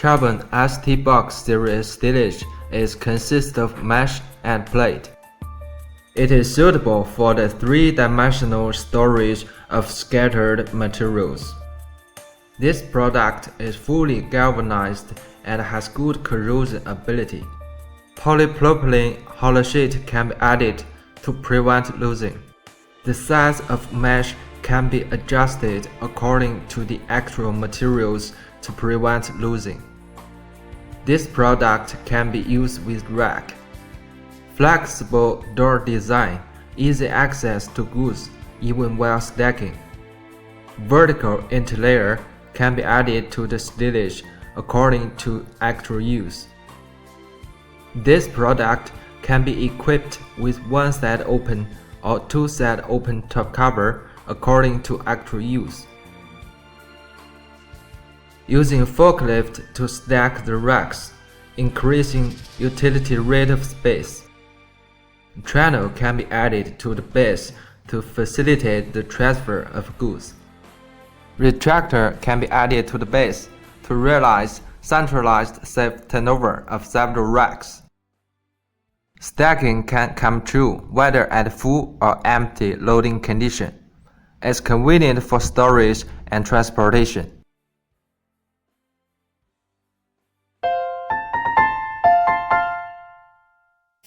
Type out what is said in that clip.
Carbon stbox series stillage consists of mesh and plate. It is suitable for the three-dimensional storage of scattered materials. This product is fully galvanized and has good corrosion ability. Polypropylene hollow sheet can be added to prevent losing. The size of mesh can be adjusted according to the actual materials to prevent losing. This product can be used with rack. Flexible door design, easy access to goods even while stacking. Vertical interlayer can be added to the stillage according to actual use. This product can be equipped with one side open or two side open top cover according to actual use. Using forklift to stack the racks, increasing utility rate of space. Channel can be added to the base to facilitate the transfer of goods. Retractor can be added to the base to realize centralized safe turnover of several racks. Stacking can come true whether at full or empty loading condition. It's convenient for storage and transportation.